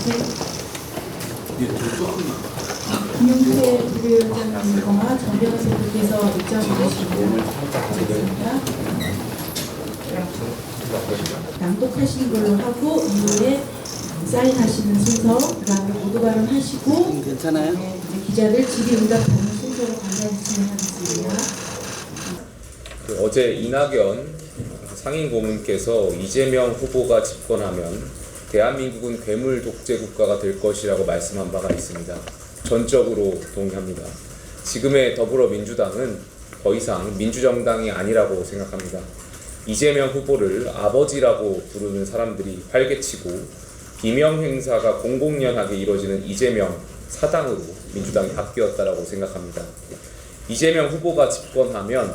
김용태 부위원장님과 정병수 대표께서 입장을 주시면 낭독하시는 걸로 하고 이후에 사인하시는 순서, 그다음에 모두 발언하시고 괜찮아요? 이제 기자들 질의응답하는 순서로 간단히 진행하겠습니다. 어제 이낙연 상임고문께서 이재명 후보가 집권하면 대한민국은 괴물 독재 국가가 될 것이라고 말씀한 바가 있습니다. 전적으로 동의합니다. 지금의 더불어민주당은 더 이상 민주정당이 아니라고 생각합니다. 이재명 후보를 아버지라고 부르는 사람들이 활개치고 비명 행사가 공공연하게 이루어지는 이재명 사당으로 민주당이 바뀌었다라고 생각합니다. 이재명 후보가 집권하면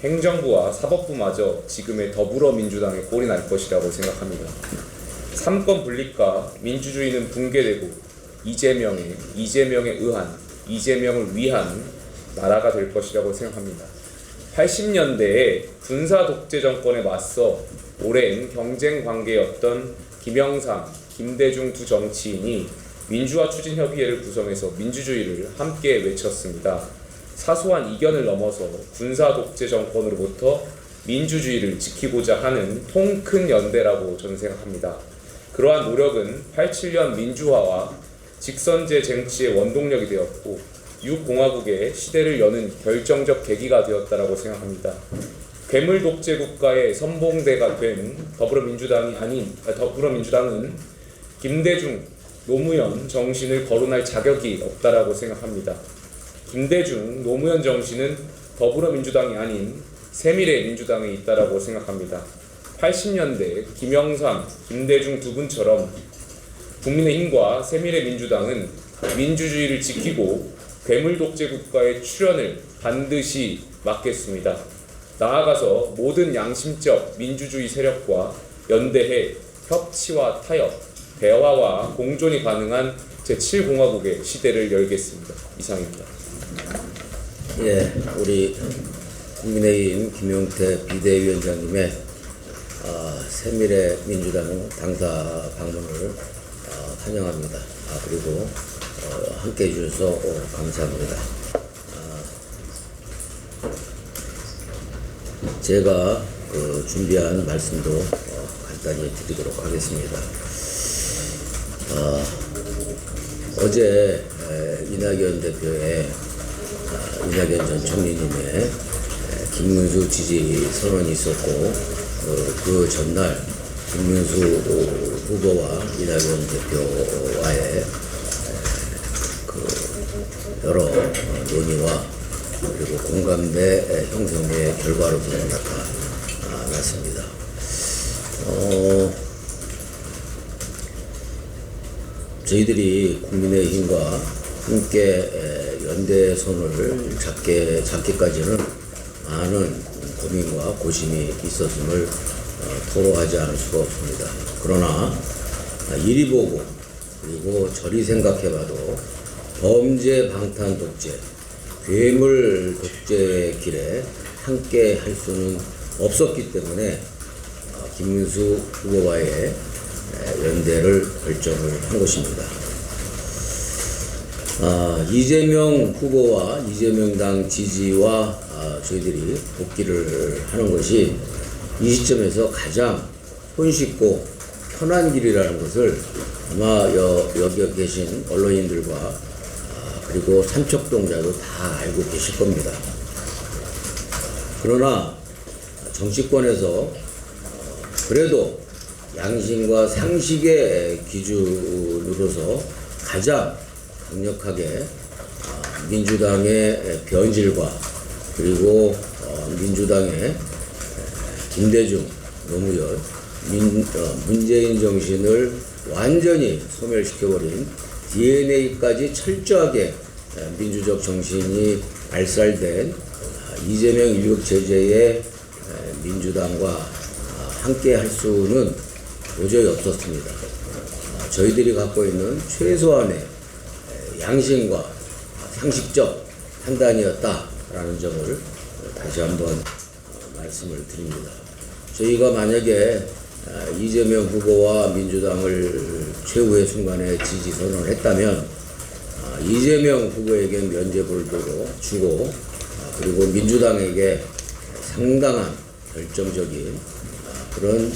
행정부와 사법부마저 지금의 더불어민주당의 꼴이 날 것이라고 생각합니다. 삼권 분립과 민주주의는 붕괴되고 이재명에 의한, 이재명을 위한 나라가 될 것이라고 생각합니다. 80년대에 군사 독재 정권에 맞서 오랜 경쟁 관계였던 김영삼, 김대중 두 정치인이 민주화 추진협의회를 구성해서 민주주의를 함께 외쳤습니다. 사소한 이견을 넘어서 군사 독재 정권으로부터 민주주의를 지키고자 하는 통 큰 연대라고 저는 생각합니다. 그러한 노력은 87년 민주화와 직선제 쟁취의 원동력이 되었고 6공화국의 시대를 여는 결정적 계기가 되었다라고 생각합니다. 괴물 독재 국가의 선봉대가 된 더불어민주당은 김대중, 노무현 정신을 거론할 자격이 없다라고 생각합니다. 김대중, 노무현 정신은 더불어민주당이 아닌 새미래 민주당에 있다라고 생각합니다. 80년대 김영삼, 김대중 두 분처럼 국민의힘과 새미래 민주당은 민주주의를 지키고 괴물 독재 국가의 출현을 반드시 막겠습니다. 나아가서 모든 양심적 민주주의 세력과 연대해 협치와 타협, 대화와 공존이 가능한 제7공화국의 시대를 열겠습니다. 이상입니다. 예, 우리 국민의힘 김용태 비대위원장님의 새미래 민주당 당사 방문을 환영합니다. 그리고 함께 해주셔서 감사합니다. 제가 준비한 말씀도 간단히 드리도록 하겠습니다. 어제 이낙연 대표의 이낙연 전 총리님의 김문수 지지 선언이 있었고 그 전날 김문수 후보와 이낙연 대표와의 여러 논의와 그리고 공감대 형성의 결과로 저는 나타났습니다. 저희들이 국민의힘과 함께 연대선을 잡기까지는 많은 고민과 고심이 있었음을 토로하지 않을 수가 없습니다. 그러나 이리 보고 그리고 저리 생각해봐도 범죄 방탄 독재, 괴물 독재의 길에 함께 할 수는 없었기 때문에 김문수 후보와의 연대를 결정을 한 것입니다. 이재명 후보와 이재명당 지지와 저희들이 복귀를 하는 것이 이 시점에서 가장 손쉽고 편한 길이라는 것을 아마 여기 계신 언론인들과 그리고 삼척동자도 다 알고 계실 겁니다. 그러나 정치권에서 그래도 양심과 상식의 기준으로서 가장 강력하게 민주당의 변질과 그리고 민주당의 김대중, 노무현, 문재인 정신을 완전히 소멸시켜버린 DNA까지 철저하게 민주적 정신이 발살된 이재명 일극 체제의 민주당과 함께 할 수는 도저히 없었습니다. 저희들이 갖고 있는 최소한의 양심과 상식적 판단이었다라는 점을 다시 한번 말씀을 드립니다. 저희가 만약에 이재명 후보와 민주당을 최후의 순간에 지지 선언을 했다면 이재명 후보에게 면죄부를 주고 그리고 민주당에게 상당한 결정적인 그런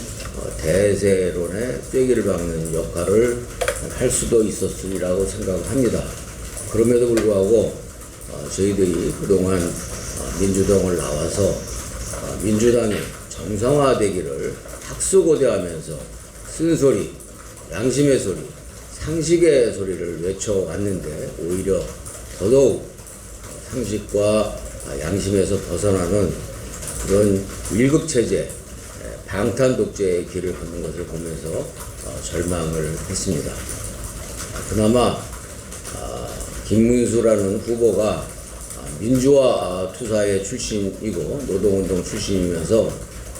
대세론의 쐐기를 박는 역할을 할 수도 있었으리라고 생각합니다. 그럼에도 불구하고 저희들이 그동안 민주당을 나와서 민주당이 정상화되기를 학수고대하면서 쓴소리, 양심의 소리, 상식의 소리를 외쳐왔는데 오히려 더더욱 상식과 양심에서 벗어나는 그런 일극체제, 방탄독재의 길을 걷는 것을 보면서 절망을 했습니다. 그나마 김문수라는 후보가 민주화 투사의 출신이고 노동운동 출신이면서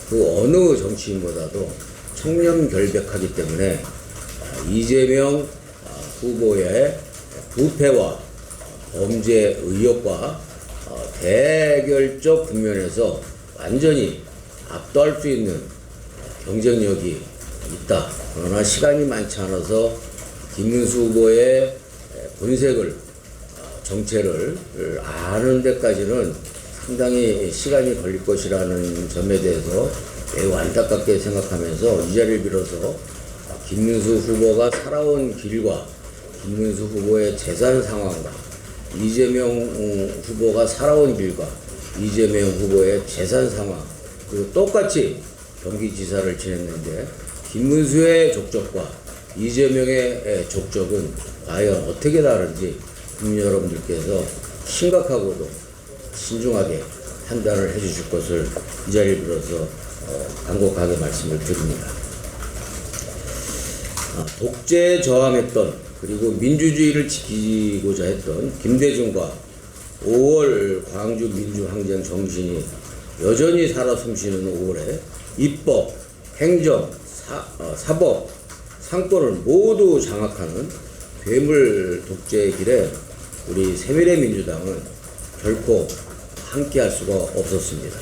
그 어느 정치인보다도 청렴결백하기 때문에 이재명 후보의 부패와 범죄 의혹과 대결적 국면에서 완전히 압도할 수 있는 경쟁력이 있다. 그러나 시간이 많지 않아서 김문수 후보의 본색을 정체를 아는 데까지는 상당히 시간이 걸릴 것이라는 점에 대해서 매우 안타깝게 생각하면서 이 자리를 빌어서 김문수 후보가 살아온 길과 김문수 후보의 재산 상황과 이재명 후보가 살아온 길과 이재명 후보의 재산 상황 그리고 똑같이 경기지사를 지냈는데 김문수의 족적과 이재명의 족적은 과연 어떻게 다른지 국민 여러분들께서 심각하고도 신중하게 판단을 해주실 것을 이 자리를 빌어서 간곡하게 말씀을 드립니다. 독재에 저항했던 그리고 민주주의를 지키고자 했던 김대중과 5월 광주 민주항쟁 정신이 여전히 살아 숨쉬는 5월에 입법, 행정, 사법, 상권을 모두 장악하는 괴물 독재의 길에 우리 새미래민주당은 결코 함께할 수가 없었습니다.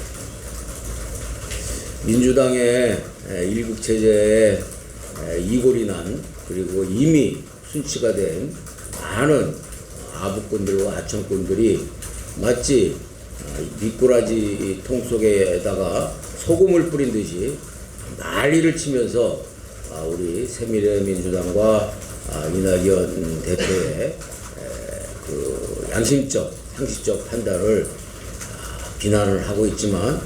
민주당의 일국체제에 이골이 난 그리고 이미 순치가 된 많은 아부꾼들과 하청꾼들이 마치 미꾸라지 통 속에다가 소금을 뿌린 듯이 난리를 치면서 우리 새미래민주당과 이낙연 대표의 그 양심적, 상식적 판단을 비난을 하고 있지만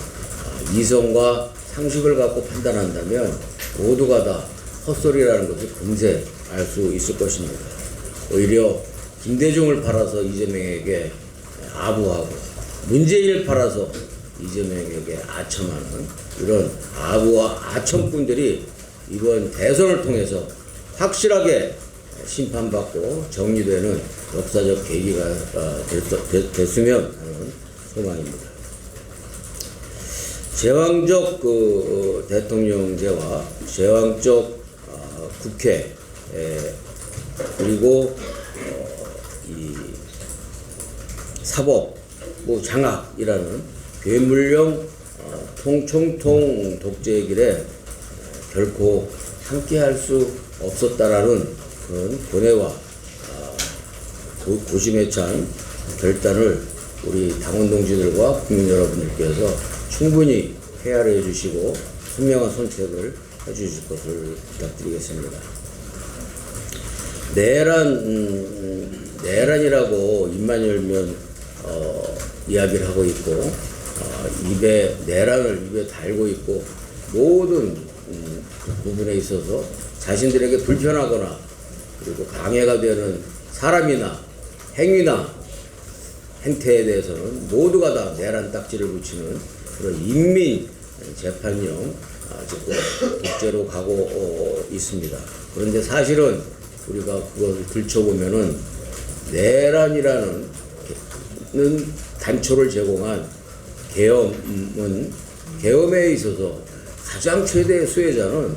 이성과 상식을 갖고 판단한다면 모두가 다 헛소리라는 것을 금세 알 수 있을 것입니다. 오히려 김대중을 팔아서 이재명에게 아부하고 문재인을 팔아서 이재명에게 아첨하는 이런 아부와 아첨꾼들이 이번 대선을 통해서 확실하게 심판받고 정리되는 역사적 계기가 됐으면 하는 소망입니다. 제왕적 대통령제와 제왕적 국회 그리고 이 사법부 장악이라는 괴물형 총통 독재의 길에 결코 함께할 수 없었다라는 그런 고뇌와 고심에 찬 결단을 우리 당원 동지들과 국민 여러분들께서 충분히 헤아려 주시고 현명한 선택을 해주실 것을 부탁드리겠습니다. 내란이라고 입만 열면 이야기를 하고 있고 내란을 입에 달고 있고 모든 부분에 있어서 자신들에게 불편하거나 그리고 방해가 되는 사람이나 행위나 행태에 대해서는 모두가 다 내란 딱지를 붙이는 그런 인민 재판형 독재로 가고 있습니다. 그런데 사실은 우리가 그것을 들춰보면은 내란이라는 단초를 제공한 계엄에 있어서 가장 최대의 수혜자는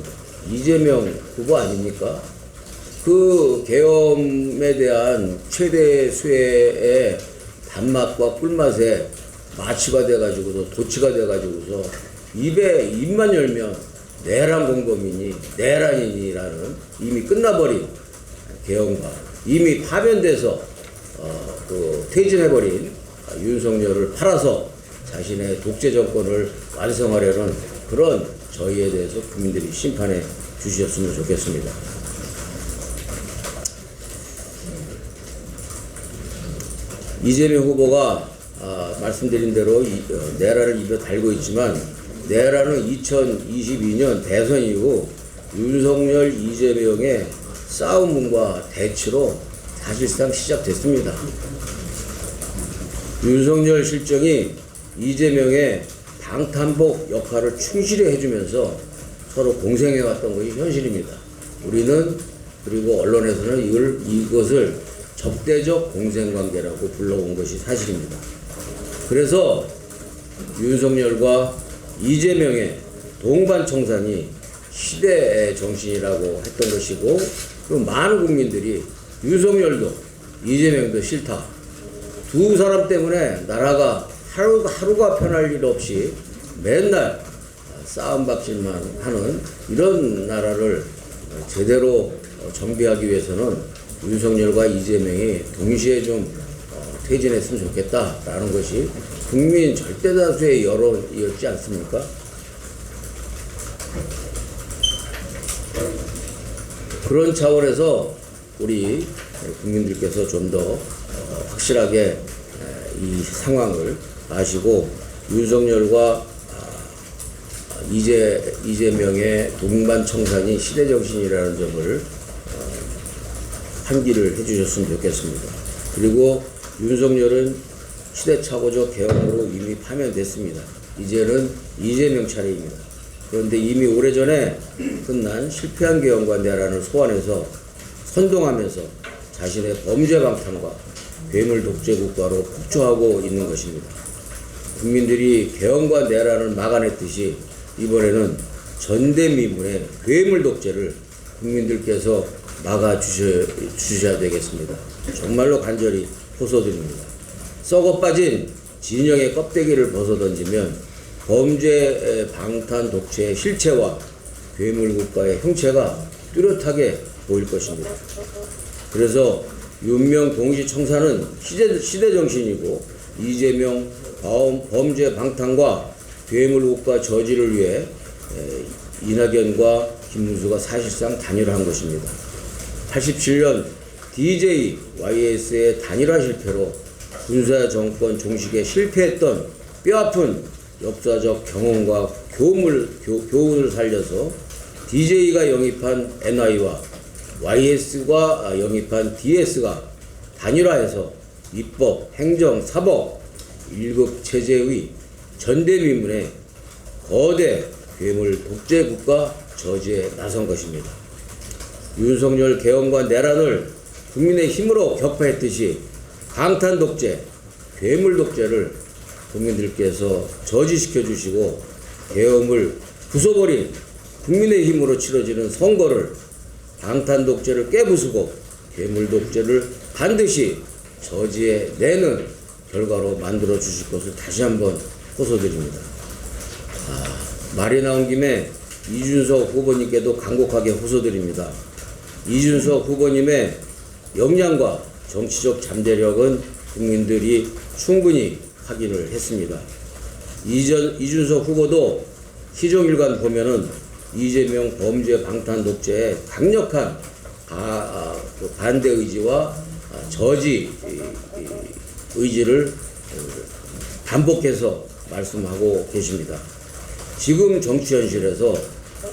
이재명 후보 아닙니까? 그 계엄에 대한 최대 수혜의 단맛과 꿀맛에 마취가 돼가지고서 도취가 돼가지고서 입만 열면 내란 공범이니 내란인이라는 이미 끝나버린 개헌과 이미 파면돼서 퇴진해버린 윤석열을 팔아서 자신의 독재 정권을 완성하려는 그런 저희에 대해서 국민들이 심판해 주셨으면 좋겠습니다. 이재명 후보가 말씀드린 대로 내란을 입에 달고 있지만 내란은 2022년 대선 이후 윤석열, 이재명의 싸움과 대치로 사실상 시작됐습니다. 윤석열 실정이 이재명의 방탄복 역할을 충실히 해주면서 서로 공생해왔던 것이 현실입니다. 우리는 그리고 언론에서는 이것을 적대적 공생관계라고 불러온 것이 사실입니다. 그래서 윤석열과 이재명의 동반청산이 시대의 정신이라고 했던 것이고, 그리고 많은 국민들이 윤석열도 이재명도 싫다, 두 사람 때문에 나라가 하루가 편할 일 없이 맨날 싸움박질만 하는 이런 나라를 제대로 정비하기 위해서는 윤석열과 이재명이 동시에 좀 퇴진했으면 좋겠다라는 것이 국민 절대다수의 여론이었지 않습니까? 그런 차원에서 우리 국민들께서 좀 더 확실하게 이 상황을 아시고 윤석열과 이재명의 동반청산이 시대정신이라는 점을 환기를 해주셨으면 좋겠습니다. 그리고 윤석열은 시대착오적 개헌으로 이미 파면됐습니다. 이제는 이재명 차례입니다. 그런데 이미 오래전에 끝난 실패한 개헌과 내란을 소환해서 선동하면서 자신의 범죄 방탄과 괴물 독재 국가로 폭주하고 있는 것입니다. 국민들이 개헌과 내란을 막아냈듯이 이번에는 전대미문의 괴물 독재를 국민들께서 막아주셔야 되겠습니다. 정말로 간절히 호소드립니다. 썩어 빠진 진영의 껍데기를 벗어던지면 범죄 방탄 독재의 실체와 괴물 국가의 형체가 뚜렷하게 보일 것입니다. 그래서 윤명 동시 청산은 시대 정신이고, 이재명 범죄 방탄과 괴물 국가 저지를 위해 이낙연과 김문수가 사실상 단일화한 것입니다. 87년 DJ, YS의 단일화 실패로 군사 정권 종식에 실패했던 뼈아픈 역사적 경험과 교훈을 살려서 DJ가 영입한 NI와 YS가 영입한 DS가 단일화해서 입법, 행정, 사법, 1급 체제의 전대미문의 거대 괴물 독재 국가 저지에 나선 것입니다. 윤석열 개헌과 내란을 국민의 힘으로 격파했듯이 방탄 독재, 괴물 독재를 국민들께서 저지시켜 주시고, 계엄을 부숴버린 국민의 힘으로 치러지는 선거를 방탄 독재를 깨부수고 괴물 독재를 반드시 저지해 내는 결과로 만들어 주실 것을 다시 한번 호소드립니다. 말이 나온 김에 이준석 후보님께도 간곡하게 호소드립니다. 이준석 후보님의 역량과 정치적 잠재력은 국민들이 충분히 확인을 했습니다. 이준석 후보도 시종일관 보면은 이재명 범죄 방탄 독재에 강력한 반대 의지와 저지 의지를 반복해서 말씀하고 계십니다. 지금 정치 현실에서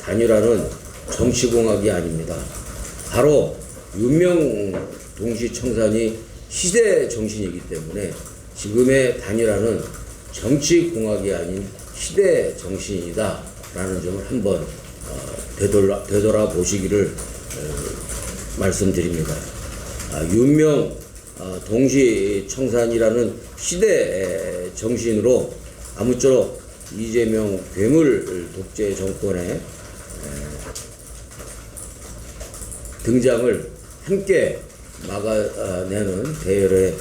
단일화는 정치공학이 아닙니다. 바로 윤명 동시 청산이 시대 정신이기 때문에 지금의 단일화는 정치공학이 아닌 시대 정신이다라는 점을 한번 되돌아보시기를 말씀드립니다. 윤명 동시 청산이라는 시대 정신으로 아무쪼록 이재명 괴물 독재 정권의 등장을 함께 막아내는 대열에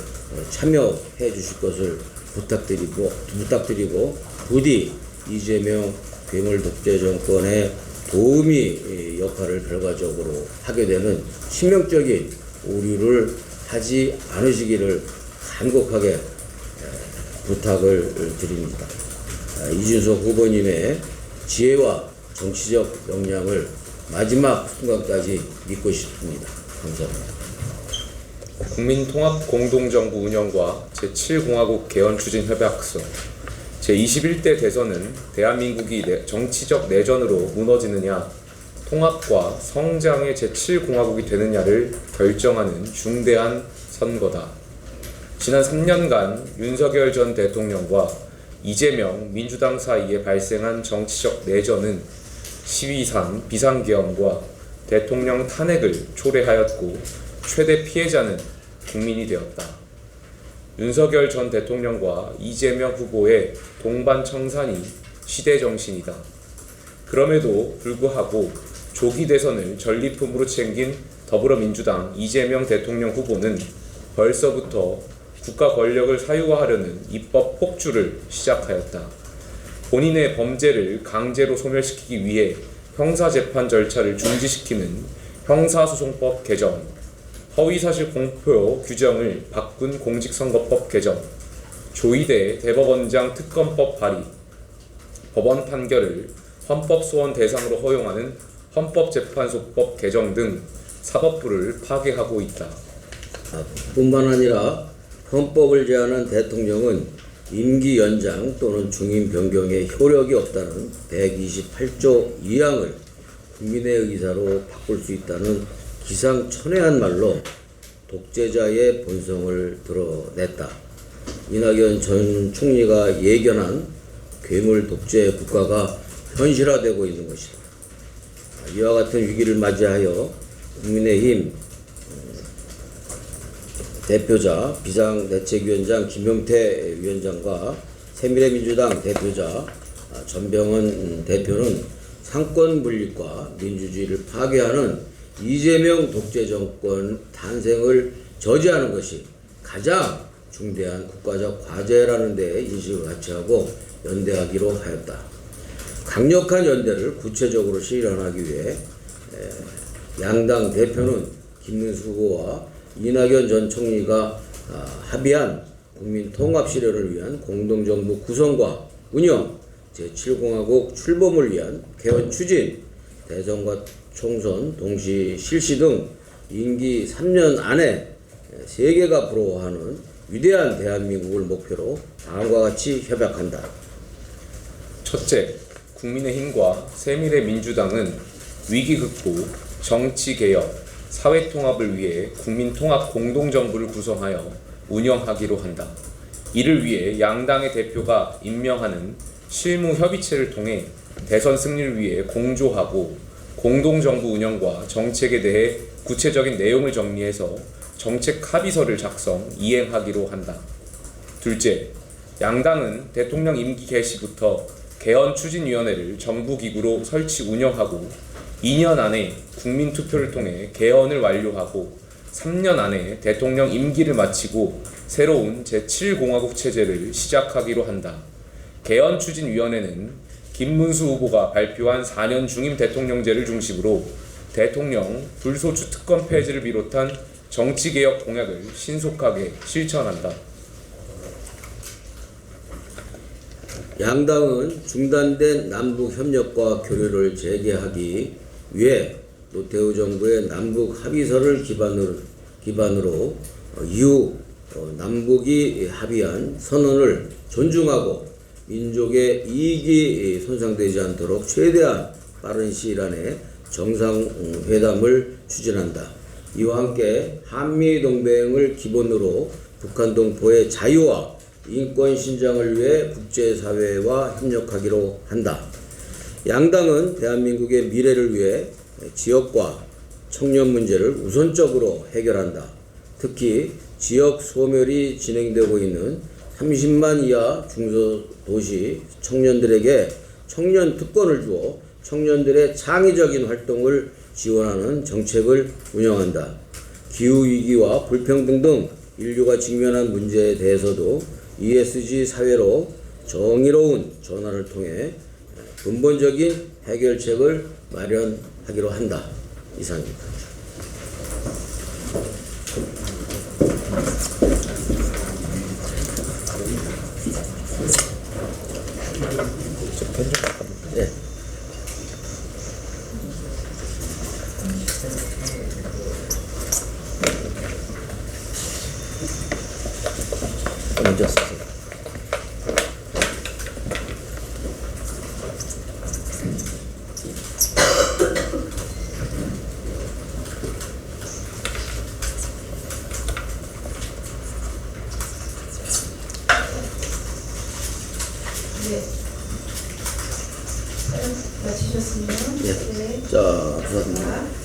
참여해 주실 것을 부탁드리고 부디 이재명 괴물 독재 정권의 도우미 역할을 결과적으로 하게 되는 치명적인 오류를 하지 않으시기를 간곡하게 부탁을 드립니다. 이준석 후보님의 지혜와 정치적 역량을 마지막 순간까지 믿고 싶습니다. 감사합니다. 국민통합공동정부 운영과 제7공화국 개헌 추진 협약서 제21대 대선은 대한민국이 정치적 내전으로 무너지느냐 통합과 성장의 제7공화국이 되느냐를 결정하는 중대한 선거다. 지난 3년간 윤석열 전 대통령과 이재명 민주당 사이에 발생한 정치적 내전은 12.3 비상계엄과 대통령 탄핵을 초래하였고 최대 피해자는 국민이 되었다. 윤석열 전 대통령과 이재명 후보의 동반 청산이 시대 정신이다. 그럼에도 불구하고 조기 대선을 전리품으로 챙긴 더불어민주당 이재명 대통령 후보는 벌써부터 국가 권력을 사유화하려는 입법 폭주를 시작하였다. 본인의 범죄를 강제로 소멸시키기 위해 형사재판 절차를 중지시키는 형사소송법 개정, 허위사실 공표 규정을 바꾼 공직선거법 개정, 조희대 대법원장 특검법 발의, 법원 판결을 헌법소원 대상으로 허용하는 헌법재판소법 개정 등 사법부를 파괴하고 있다. 뿐만 아니라 헌법을 제안한 대통령은 임기 연장 또는 중임 변경에 효력이 없다는 128조 2항을 국민의 의사로 바꿀 수 있다는 기상천외한 말로 독재자의 본성을 드러냈다. 이낙연 전 총리가 예견한 괴물 독재 국가가 현실화되고 있는 것이다. 이와 같은 위기를 맞이하여 국민의힘 대표자 비상대책위원장 김용태 위원장과 새미래민주당 대표자 전병헌 대표는 상권 분립과 민주주의를 파괴하는 이재명 독재 정권 탄생을 저지하는 것이 가장 중대한 국가적 과제라는 데 인식을 같이 하고 연대하기로 하였다. 강력한 연대를 구체적으로 실현하기 위해 양당 대표는 김문수 후보와 이낙연 전 총리가 합의한 국민 통합 실현을 위한 공동정부 구성과 운영, 제7공화국 출범을 위한 개헌 추진, 대선과 총선 동시 실시 등 임기 3년 안에 세계가 부러워하는 위대한 대한민국을 목표로 다음과 같이 협약한다. 첫째, 국민의힘과 새미래민주당은 위기 극복, 정치 개혁, 사회 통합을 위해 국민통합 공동정부를 구성하여 운영하기로 한다. 이를 위해 양당의 대표가 임명하는 실무 협의체를 통해 대선 승리를 위해 공조하고 공동정부 운영과 정책에 대해 구체적인 내용을 정리해서 정책 합의서를 작성, 이행하기로 한다. 둘째, 양당은 대통령 임기 개시부터 개헌추진위원회를 정부기구로 설치 운영하고 2년 안에 국민투표를 통해 개헌을 완료하고 3년 안에 대통령 임기를 마치고 새로운 제7공화국 체제를 시작하기로 한다. 개헌추진위원회는 김문수 후보가 발표한 4년 중임 대통령제를 중심으로 대통령 불소추 특권 폐지를 비롯한 정치개혁 공약을 신속하게 실천한다. 양당은 중단된 남북협력과 교류를 재개하기 위해 노태우 정부의 남북 합의서를 기반으로 이후 남북이 합의한 선언을 존중하고 민족의 이익이 손상되지 않도록 최대한 빠른 시일 안에 정상회담을 추진한다. 이와 함께 한미동맹을 기본으로 북한 동포의 자유와 인권 신장을 위해 국제사회와 협력하기로 한다. 양당은 대한민국의 미래를 위해 지역과 청년 문제를 우선적으로 해결한다. 특히 지역 소멸이 진행되고 있는 30만 이하 중소도시 청년들에게 청년 특권을 주어 청년들의 창의적인 활동을 지원하는 정책을 운영한다. 기후위기와 불평등 등 인류가 직면한 문제에 대해서도 ESG 사회로 정의로운 전환을 통해 근본적인 해결책을 마련하기로 한다. 이상입니다. 네. 먼저 쓰세요. 네. 마치셨으면 네. 자, 수고하셨습니다.